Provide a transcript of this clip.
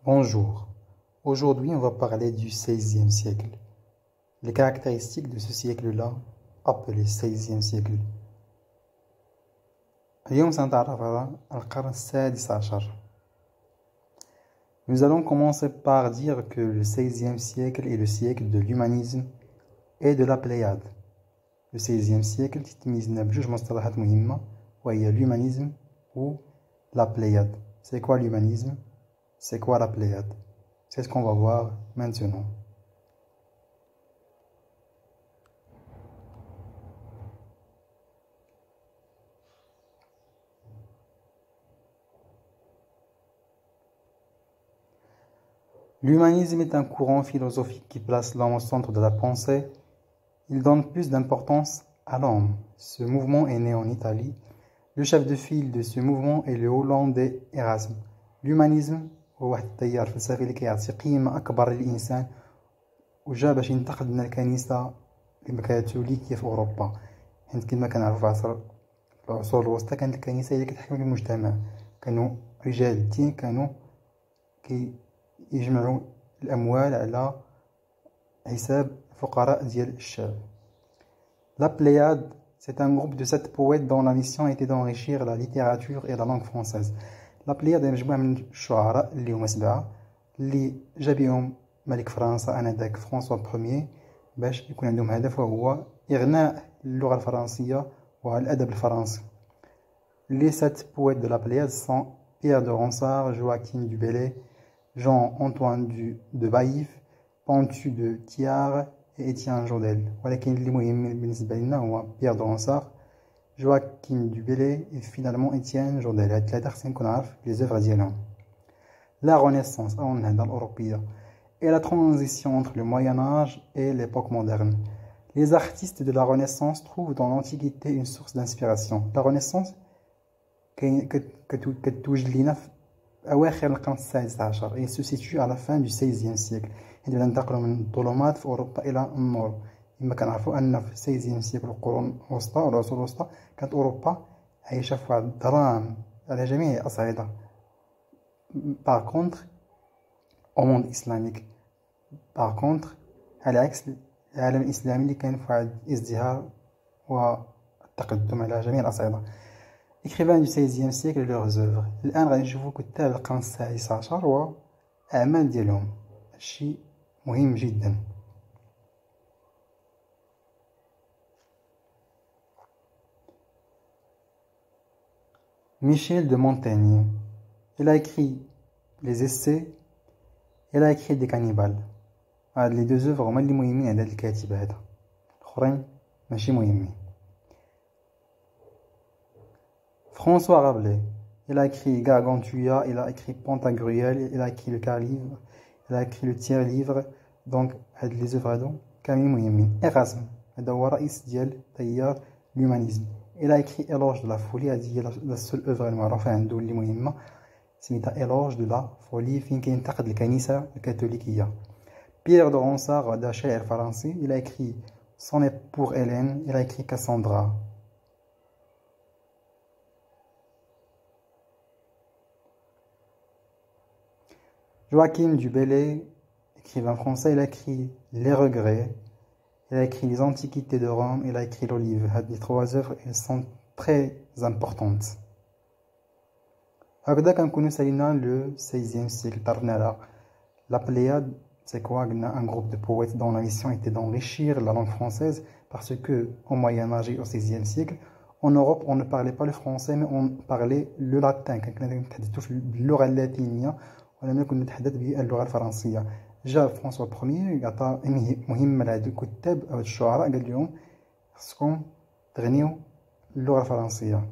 Bonjour, aujourd'hui on va parler du XVIe siècle. Les caractéristiques de ce siècle-là, appelé XVIe siècle. اليوم سنتعرف على القرن السادس عشر. Nous allons commencer par dire que le XVIe siècle est le siècle de l'humanisme et de la Pléiade. Le XVIe siècle تتميزنا بجوج مصطلحات مهمة وهي l'humanisme ou la Pléiade. C'est quoi l'humanisme? C'est quoi la Pléiade? C'est ce qu'on va voir maintenant. L'humanisme est un courant philosophique qui place l'homme au centre de la pensée. Il donne plus d'importance à l'homme. Ce mouvement est né en Italie. Le chef de file de ce mouvement est le Hollandais Erasme. L'humanisme هو واحد التيار فلسفي اللي كيعطي قيمة أكبر للإنسان وجا باش ينتقد من الكنيسة الكاثوليكية في أوروبا، حيت كما كنعرفو في العصور الوسطى كانت الكنيسة هي اللي كتحكم المجتمع. كانوا رجال الدين كانوا يجمعوا الأموال على حساب الفقراء ديال الشعب. La Pléiade, c'est un groupe de 7 poètes dont la mission était d'enrichir la littérature et la langue française. La Pléiade مجموعة من الشعراء اللي هما 7 اللي جا بهم ملك فرنسا آنذاك فرانسوا بروميي باش يكون عندهم هدف وهو إغناء اللغة الفرنسية والأدب الفرنسي. Les 7 poètes de la Pléiade sont Pierre de Ronsard, Joachim du Bellay, Jean-Antoine de Baïf, Pentu de Thiard et Étienne Jodelle. ولكن اللي مهم بالنسبة لنا هو Pierre de Ronsard, Joachim du Bellay et finalement Étienne Jodelle. هاد ثلاثة خصنا نكون عارف les œuvres ديالهم. La Renaissance أو النهضة الأوروبية et la transition entre le Moyen-Âge et l'époque moderne. Les artistes de la Renaissance trouvent dans l'Antiquité une source d'inspiration. La Renaissance كتوجد لينا في أواخر القرن السادس عشر et se situe à la fin du XVIe siècle. عندما ننتقل من الظلمات في أوروبا إلى النور. كما كنعرفوا أن في XVIe siècle القرون الوسطى والعصور الوسطى كانت أوروبا عايشة في واحد الظلام على جميع الأصعدة. Par contre au monde islamique. Par contre على عكس العالم الإسلامي اللي كان في واحد ازدهار والتقدم على جميع الأصعدة. Écrivains du XVIe siècle et leurs œuvres. الآن غادي نشوفو كتاب القرن السادس عشر وأعمال ديالهم. هادشي مهم جدا. Michel de Montaigne. Il a écrit les essais. Il a écrit des cannibales. هاد لي deux œuvres هما اللي مهمين عند هاد الكاتب هذا. الآخرين ماشي مهمين. François Rabelais, il a écrit Gargantua, il a écrit Pantagruel, il a écrit le quart-livre, il a écrit le tiers-livre. Donc هاد les œuvres هادو كاملين مهمين. Erasme, هذا هو رئيس ديال تيار l'humanisme. Il a écrit Éloge de la folie, هذه هي la seule œuvre المعروفة عنده اللي مهمة سميتها Éloge de la folie فين كينتقد الكنيسة الكاثوليكية. Pierre de Ronsard, هذا شاعر فرنسي. Il a écrit Sonnet pour Hélène, il a écrit Cassandra. Joachim du Bellay, écrivain français, il a écrit Les Regrets, il a écrit Les Antiquités de Rome, il a écrit L'Olive. Les 3 œuvres elles sont très importantes. هكذا كنكونو سالينا le XVIe siècle. طرفنا la Pléiade. C'est quoi? Un groupe de poètes dont la mission était d'enrichir la langue française parce que au Moyen-Âge et au XVIe siècle, en Europe, on ne parlait pas le français mais on parlait le latin. كنا نتحدثوا باللغة اللاتينية ولم نكن نتحدث باللغة الفرنسية. جاء فرانسوا بروميي عطى مهمة لهاد الكتاب أو الشعراء قال لهم خصكم تغنيو اللغة الفرنسية.